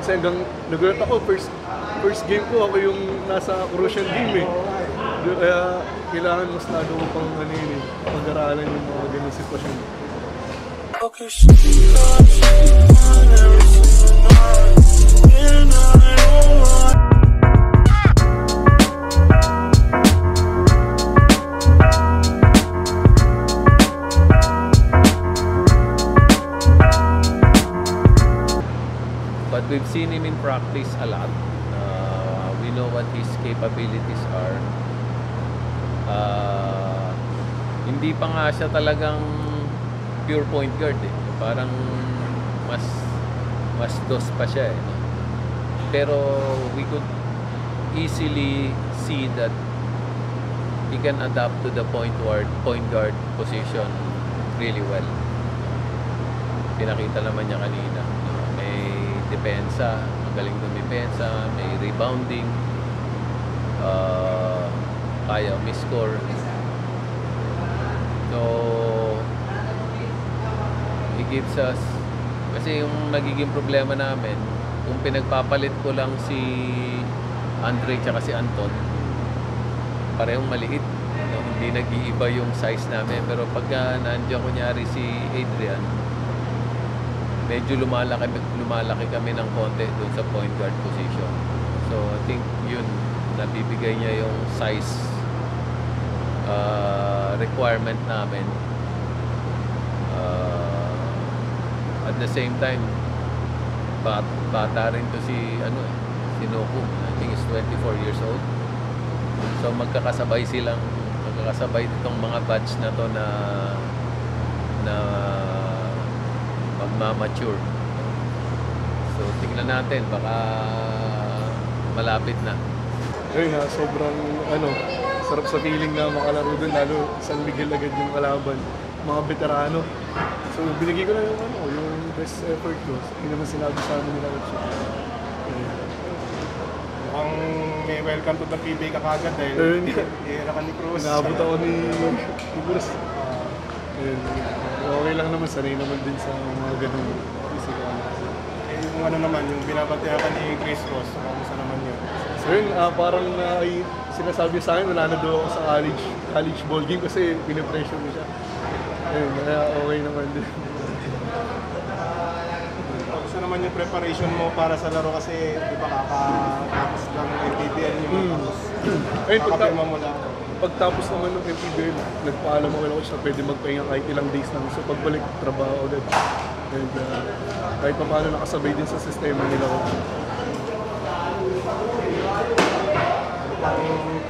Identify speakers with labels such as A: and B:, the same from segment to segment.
A: Kasi hanggang nagulat ako, first game ko, ako yung nasa crucial game eh. Kaya kailangan mas lalo ko pang pag-aralan yung mga ganun sitwasyon.
B: But we've seen him in practice a lot. We know what his capabilities are. Hindi pa nga siya talagang pure point guard eh. Parang mas dos pa siya eh. Pero we could easily see that he can adapt to the point guard position really well. Pinakita naman niya kanina. May depensa, magaling dumipensa, may rebounding, kaya score. So he gives us, kasi yung nagiging problema namin, kung pinagpapalit ko lang si Andre tsaka si Anton, parehong maliit, no? Hindi nag-iiba yung size namin. Pero pagka nandiyan kunyari si Adrian, medyo lumalaki kami ng konti doon sa point guard position. So I think yun, nabibigay niya yung size requirement namin. At the same time, bata rin to si Noku. I think is 24 years old. So magkakasabay itong mga batch na to na magmamature. So tingnan natin, baka malapit na.
A: Ayun na, sobrang sarap sa feeling na makalaro dun, lalo San Miguel agad yung kalaban, mga veterano. So binigay ko na yung best effort ko. Hindi naman sinabi sa amin nila siya.
C: Mukhang may welcome to the PBA ka kagad dahil era ka ni Cruz.
A: Naabot ako ni Cruz. Okay lang naman, sanay naman din sa mga ganung physical.
C: Yung naman, yung binabatihan ka ni Chris Ross, kamusta naman yun?
A: So yun, parang sinasabi sa akin, wala na daw ako sa college ball game kasi pinipressure mo siya. Ayun, kaya okay naman din.
C: Kamusta naman yung preparation mo para sa laro kasi di ba kakatapos lang ng MPBL yung kakapirma mo lang.
A: Pagtapos naman ng MPBL, nagpaalam ako siya pwede magpahinga kahit ilang days lang. So pagbalik, trabaho ulit. And kahit pa paano nakasabay din sa sistema nila ko.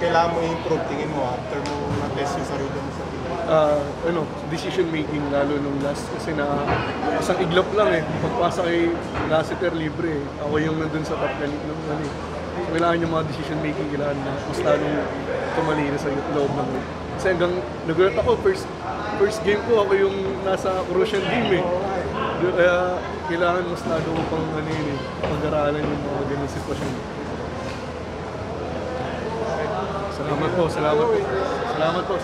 C: Kailangan mo i-improve, tingin mo after mo na-test yung sarili mo sa
A: decision making lalo nung last kasi isang iglap lang eh. Pagpasa kay Lassiter libre eh. Ako yung nandun sa top galit ng So, kailangan yung mga decision making, kailangan na mas lalong tumalina sa loob ng game. Kasi hanggang nagulat ako, first game ko, ako yung nasa crucial game eh. Kaya kailangan mas lalo ko pang pag-aralan yung mga ganun sitwasyon. Salamat po.